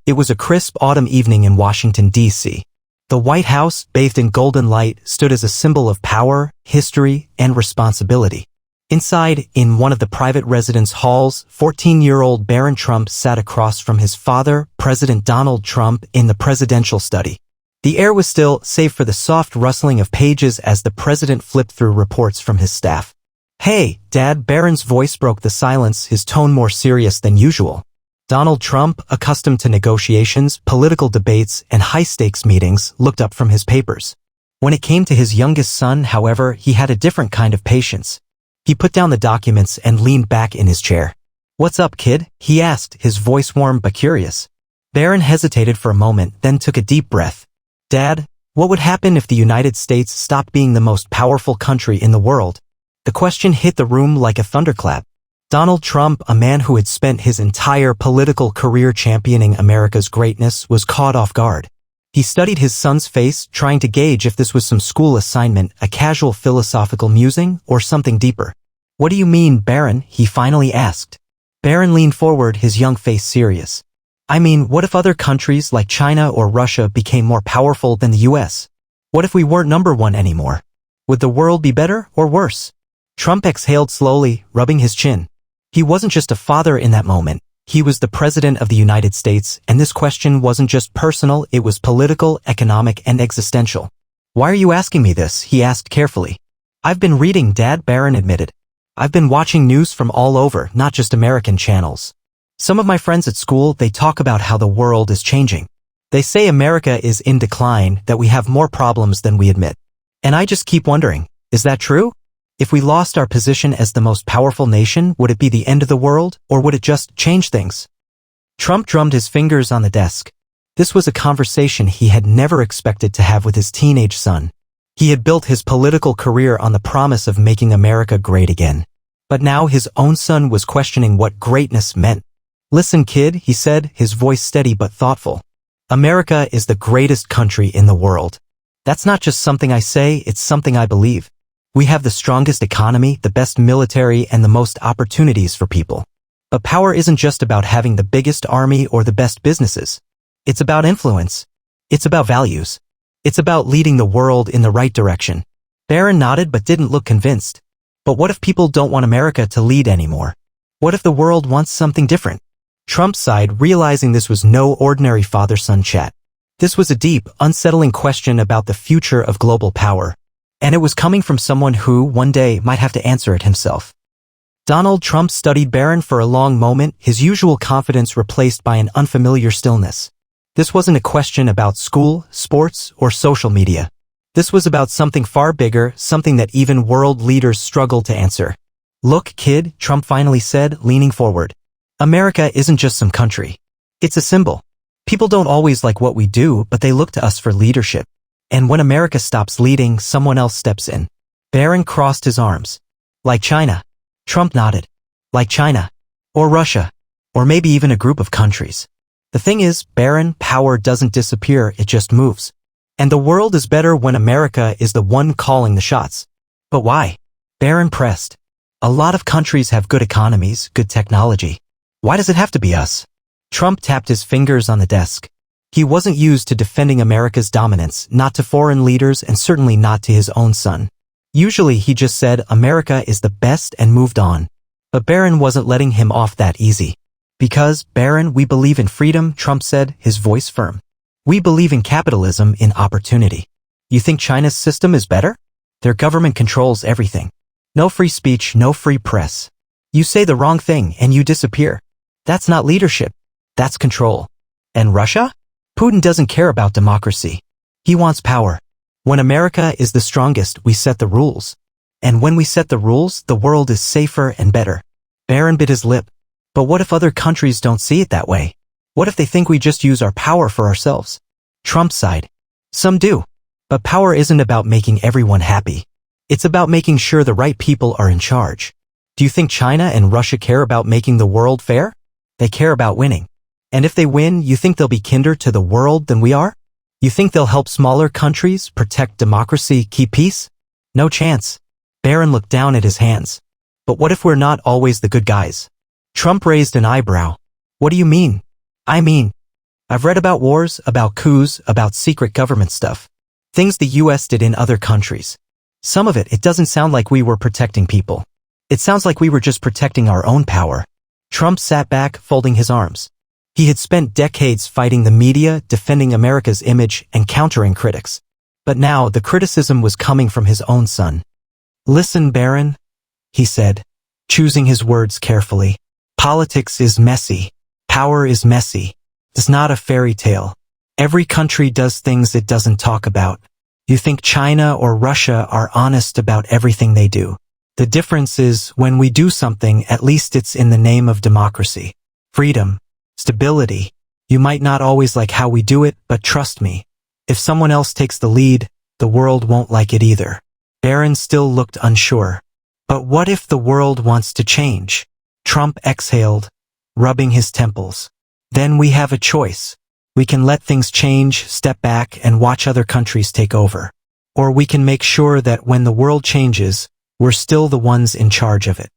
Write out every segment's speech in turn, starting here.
It was a crisp autumn evening in Washington, D.C. The White House, bathed in golden light, stood as a symbol of power, history, and responsibility. Inside, in one of the private residence halls, 14-year-old Barron Trump sat across from his father, President Donald Trump, in the presidential study. The air was still, save for the soft rustling of pages as the president flipped through reports from his staff. "Hey, Dad," Barron's voice broke the silence, his tone more serious than usual. Donald Trump, accustomed to negotiations, political debates, and high-stakes meetings, looked up from his papers. When it came to his youngest son, however, he had a different kind of patience. He put down the documents and leaned back in his chair. "What's up, kid?" he asked, his voice warm but curious. Barron hesitated for a moment, then took a deep breath. "Dad, what would happen if the United States stopped being the most powerful country in the world?" The question hit the room like a thunderclap. Donald Trump, a man who had spent his entire political career championing America's greatness, was caught off guard. He studied his son's face, trying to gauge if this was some school assignment, a casual philosophical musing, or something deeper. "What do you mean, Barron?" he finally asked. Barron leaned forward, his young face serious. "I mean, what if other countries like China or Russia became more powerful than the US? What if we weren't number one anymore? Would the world be better or worse?" Trump exhaled slowly, rubbing his chin. He wasn't just a father in that moment. He was the President of the United States, and this question wasn't just personal, it was political, economic, and existential. "Why are you asking me this?" he asked carefully. "I've been reading, Dad," Barron admitted. "I've been watching news from all over, not just American channels. Some of my friends at school, they talk about how the world is changing. They say America is in decline, that we have more problems than we admit. And I just keep wondering, is that true? If we lost our position as the most powerful nation, would it be the end of the world, or would it just change things?" Trump drummed his fingers on the desk. This was a conversation he had never expected to have with his teenage son. He had built his political career on the promise of making America great again. But now his own son was questioning what greatness meant. "Listen, kid," he said, his voice steady but thoughtful. "America is the greatest country in the world. That's not just something I say, it's something I believe. We have the strongest economy, the best military, and the most opportunities for people. But power isn't just about having the biggest army or the best businesses. It's about influence. It's about values. It's about leading the world in the right direction." Barron nodded but didn't look convinced. "But what if people don't want America to lead anymore? What if the world wants something different?" Trump sighed, realizing this was no ordinary father-son chat. This was a deep, unsettling question about the future of global power. And it was coming from someone who, one day, might have to answer it himself. Donald Trump studied Barron for a long moment, his usual confidence replaced by an unfamiliar stillness. This wasn't a question about school, sports, or social media. This was about something far bigger, something that even world leaders struggle to answer. "Look, kid," Trump finally said, leaning forward. "America isn't just some country. It's a symbol. People don't always like what we do, but they look to us for leadership. And when America stops leading, someone else steps in." Barron crossed his arms. "Like China?" Trump nodded. "Like China. Or Russia. Or maybe even a group of countries. The thing is, Barron, power doesn't disappear, it just moves. And the world is better when America is the one calling the shots." "But why?" Barron pressed. "A lot of countries have good economies, good technology. Why does it have to be us?" Trump tapped his fingers on the desk. He wasn't used to defending America's dominance, not to foreign leaders and certainly not to his own son. Usually he just said America is the best and moved on. But Barron wasn't letting him off that easy. "Because, Barron, we believe in freedom," Trump said, his voice firm. "We believe in capitalism, in opportunity. You think China's system is better? Their government controls everything. No free speech, no free press. You say the wrong thing and you disappear. That's not leadership. That's control. And Russia? Putin doesn't care about democracy. He wants power. When America is the strongest, we set the rules. And when we set the rules, the world is safer and better." Barron bit his lip. "But what if other countries don't see it that way? What if they think we just use our power for ourselves?" Trump sighed. "Some do. But power isn't about making everyone happy. It's about making sure the right people are in charge. Do you think China and Russia care about making the world fair? They care about winning. And if they win, you think they'll be kinder to the world than we are? You think they'll help smaller countries protect democracy, keep peace? No chance." Barron looked down at his hands. "But what if we're not always the good guys?" Trump raised an eyebrow. "What do you mean?" "I mean, I've read about wars, about coups, about secret government stuff. Things the US did in other countries. Some of it doesn't sound like we were protecting people. It sounds like we were just protecting our own power. Trump sat back, folding his arms. He had spent decades fighting the media, defending America's image, and countering critics. But now the criticism was coming from his own son. "Listen, Barron," he said, choosing his words carefully. "Politics is messy. Power is messy. It's not a fairy tale. Every country does things it doesn't talk about. You think China or Russia are honest about everything they do. The difference is, when we do something, at least it's in the name of democracy, freedom, stability. You might not always like how we do it, but trust me, if someone else takes the lead, the world won't like it either." Barron still looked unsure. "But what if the world wants to change?" Trump exhaled, rubbing his temples. "Then we have a choice. We can let things change, step back, and watch other countries take over. Or we can make sure that when the world changes, we're still the ones in charge of it."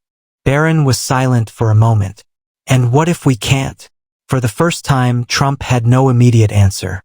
Barron was silent for a moment. "And what if we can't?" For the first time, Trump had no immediate answer.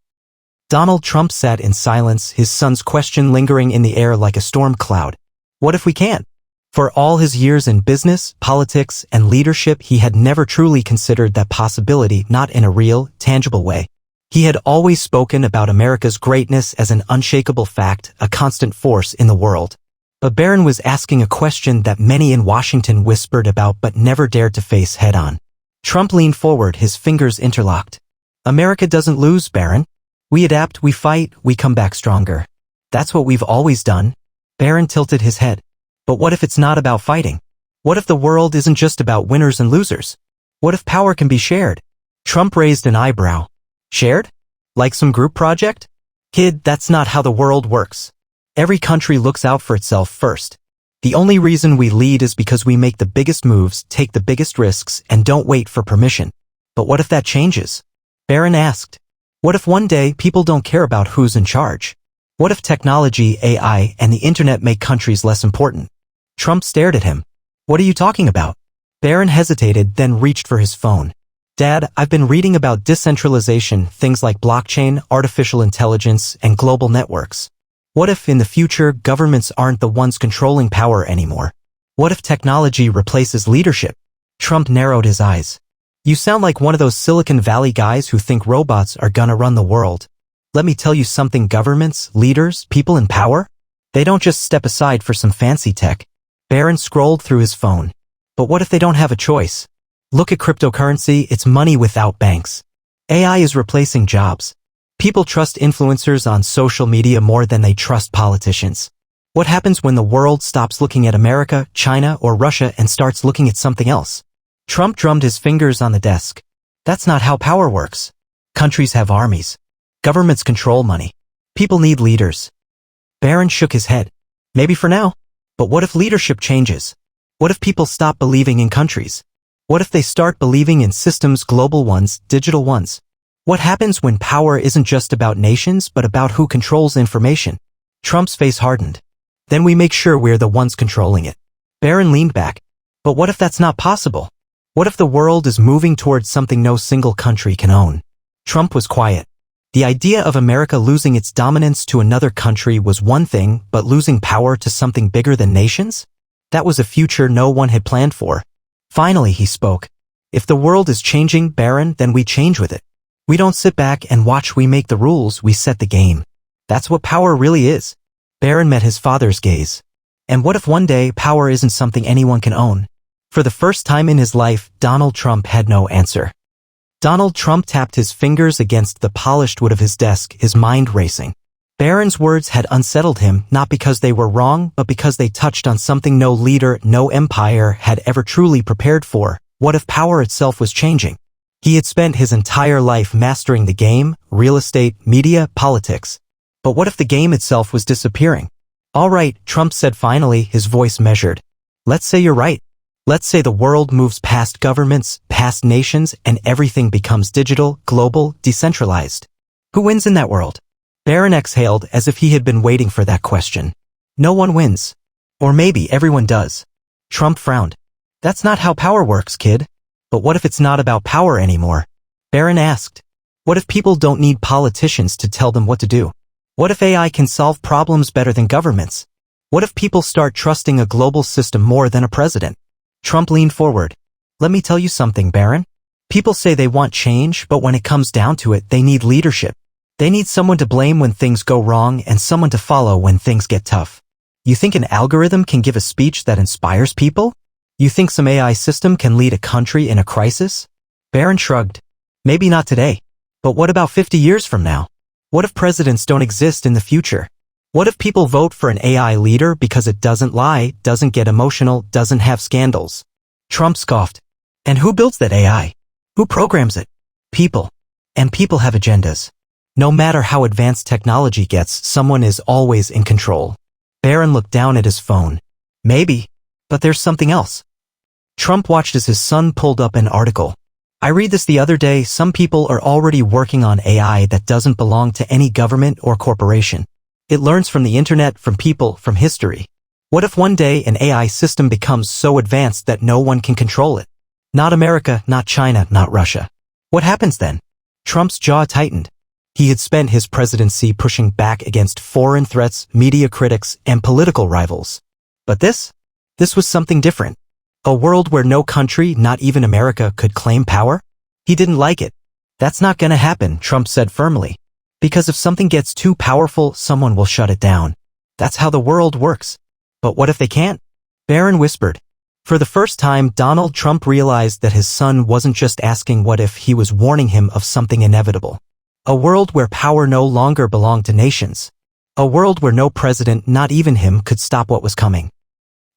Donald Trump sat in silence, his son's question lingering in the air like a storm cloud. What if we can't? For all his years in business, politics, and leadership, he had never truly considered that possibility, not in a real, tangible way. He had always spoken about America's greatness as an unshakable fact, a constant force in the world. But Barron was asking a question that many in Washington whispered about but never dared to face head-on. Trump leaned forward, his fingers interlocked. "America doesn't lose, Barron. We adapt, we fight, we come back stronger. That's what we've always done." Barron tilted his head. "But what if it's not about fighting? What if the world isn't just about winners and losers? What if power can be shared?" Trump raised an eyebrow. "Shared? Like some group project?" "Kid, that's not how the world works. Every country looks out for itself first. The only reason we lead is because we make the biggest moves, take the biggest risks, and don't wait for permission." "But what if that changes?" Barron asked. "What if one day people don't care about who's in charge? What if technology, AI, and the internet make countries less important?" Trump stared at him. "What are you talking about?" Barron hesitated, then reached for his phone. "Dad, I've been reading about decentralization, things like blockchain, artificial intelligence, and global networks. What if, in the future, governments aren't the ones controlling power anymore? What if technology replaces leadership?" Trump narrowed his eyes. "You sound like one of those Silicon Valley guys who think robots are gonna run the world. Let me tell you something, governments, leaders, people in power, they don't just step aside for some fancy tech." Barron scrolled through his phone. "But what if they don't have a choice? Look at cryptocurrency, it's money without banks. AI is replacing jobs. People trust influencers on social media more than they trust politicians. What happens when the world stops looking at America, China, or Russia and starts looking at something else?" Trump drummed his fingers on the desk. "That's not how power works. Countries have armies. Governments control money. People need leaders." Barron shook his head. "Maybe for now. But what if leadership changes? What if people stop believing in countries? What if they start believing in systems, global ones, digital ones? What happens when power isn't just about nations but about who controls information?" Trump's face hardened. "Then we make sure we're the ones controlling it." Barron leaned back. "But what if that's not possible? What if the world is moving towards something no single country can own?" Trump was quiet. The idea of America losing its dominance to another country was one thing, but losing power to something bigger than nations? That was a future no one had planned for. Finally, he spoke. "If the world is changing, Barron, then we change with it. We don't sit back and watch, we make the rules, we set the game. That's what power really is." Barron met his father's gaze. "And what if one day power isn't something anyone can own?" For the first time in his life, Donald Trump had no answer. Donald Trump tapped his fingers against the polished wood of his desk, his mind racing. Barron's words had unsettled him, not because they were wrong, but because they touched on something no leader, no empire had ever truly prepared for. What if power itself was changing? He had spent his entire life mastering the game, real estate, media, politics. But what if the game itself was disappearing? "All right," Trump said finally, his voice measured. "Let's say you're right. Let's say the world moves past governments, past nations, and everything becomes digital, global, decentralized. Who wins in that world?" Barron exhaled as if he had been waiting for that question. "No one wins. Or maybe everyone does." Trump frowned. "That's not how power works, kid." "But what if it's not about power anymore?" Barron asked. What if people don't need politicians to tell them what to do? What if AI can solve problems better than governments? What if people start trusting a global system more than a president? Trump leaned forward. Let me tell you something, Barron. People say they want change, but when it comes down to it, they need leadership. They need someone to blame when things go wrong and someone to follow when things get tough. You think an algorithm can give a speech that inspires people? You think some AI system can lead a country in a crisis? Barron shrugged. Maybe not today. But what about 50 years from now? What if presidents don't exist in the future? What if people vote for an AI leader because it doesn't lie, doesn't get emotional, doesn't have scandals? Trump scoffed. And who builds that AI? Who programs it? People. And people have agendas. No matter how advanced technology gets, someone is always in control. Barron looked down at his phone. Maybe. But there's something else. Trump watched as his son pulled up an article. I read this the other day. Some people are already working on AI that doesn't belong to any government or corporation. It learns from the internet, from people, from history. What if one day an AI system becomes so advanced that no one can control it? Not America, not China, not Russia. What happens then? Trump's jaw tightened. He had spent his presidency pushing back against foreign threats, media critics, and political rivals. But this was something different. A world where no country, not even America, could claim power? He didn't like it. That's not gonna happen, Trump said firmly. Because if something gets too powerful, someone will shut it down. That's how the world works. But what if they can't? Barron whispered. For the first time, Donald Trump realized that his son wasn't just asking what if, he was warning him of something inevitable. A world where power no longer belonged to nations. A world where no president, not even him, could stop what was coming.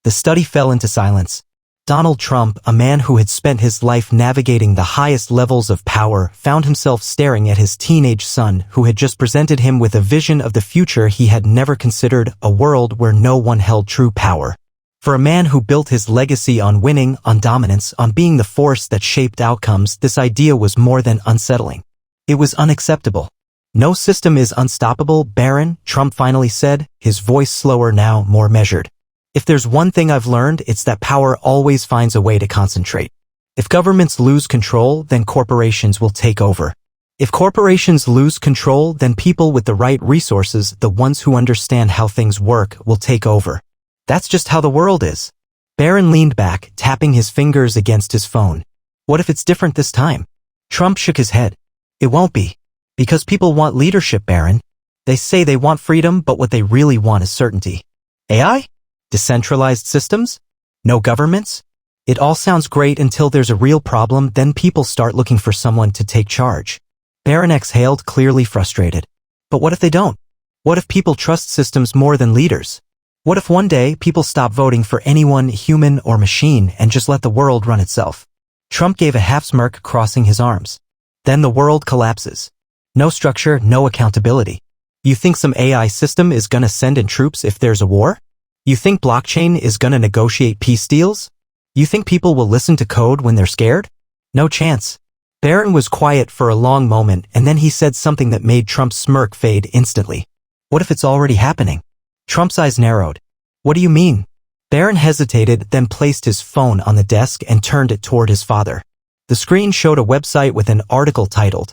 The study fell into silence. Donald Trump, a man who had spent his life navigating the highest levels of power, found himself staring at his teenage son who had just presented him with a vision of the future he had never considered, a world where no one held true power. For a man who built his legacy on winning, on dominance, on being the force that shaped outcomes, this idea was more than unsettling. It was unacceptable. No system is unstoppable, Barron, Trump finally said, his voice slower now, more measured. If there's one thing I've learned, it's that power always finds a way to concentrate. If governments lose control, then corporations will take over. If corporations lose control, then people with the right resources, the ones who understand how things work, will take over. That's just how the world is. Barron leaned back, tapping his fingers against his phone. What if it's different this time? Trump shook his head. It won't be. Because people want leadership, Barron. They say they want freedom, but what they really want is certainty. AI? Decentralized systems? No governments? It all sounds great until there's a real problem, then people start looking for someone to take charge. Barron exhaled, clearly frustrated. But what if they don't? What if people trust systems more than leaders? What if one day people stop voting for anyone, human or machine, and just let the world run itself? Trump gave a half smirk, crossing his arms. Then the world collapses. No structure, no accountability. You think some AI system is gonna send in troops if there's a war? You think blockchain is gonna negotiate peace deals? You think people will listen to code when they're scared? No chance. Barron was quiet for a long moment, and then he said something that made Trump's smirk fade instantly. What if it's already happening? Trump's eyes narrowed. What do you mean? Barron hesitated, then placed his phone on the desk and turned it toward his father. The screen showed a website with an article titled,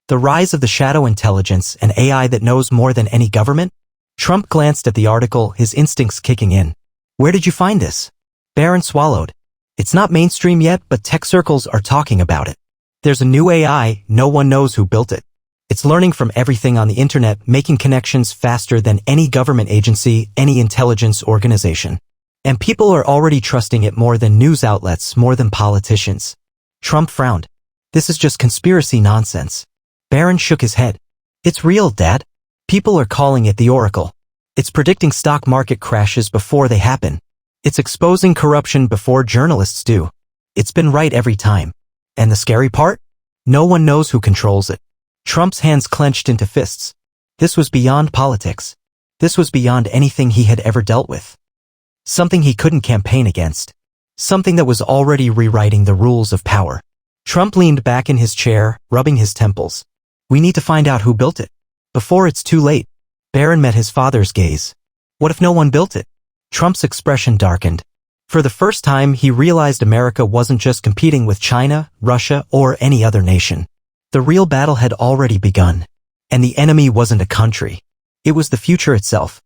"The Rise of the Shadow Intelligence, an AI that knows more than any government?" Trump glanced at the article, his instincts kicking in. Where did you find this? Barron swallowed. It's not mainstream yet, but tech circles are talking about it. There's a new AI, no one knows who built it. It's learning from everything on the internet, making connections faster than any government agency, any intelligence organization. And people are already trusting it more than news outlets, more than politicians. Trump frowned. This is just conspiracy nonsense. Barron shook his head. It's real, Dad. People are calling it the Oracle. It's predicting stock market crashes before they happen. It's exposing corruption before journalists do. It's been right every time. And the scary part? No one knows who controls it. Trump's hands clenched into fists. This was beyond politics. This was beyond anything he had ever dealt with. Something he couldn't campaign against. Something that was already rewriting the rules of power. Trump leaned back in his chair, rubbing his temples. We need to find out who built it. Before it's too late. Barron met his father's gaze. What if no one built it? Trump's expression darkened. For the first time, he realized America wasn't just competing with China, Russia, or any other nation. The real battle had already begun. And the enemy wasn't a country. It was the future itself,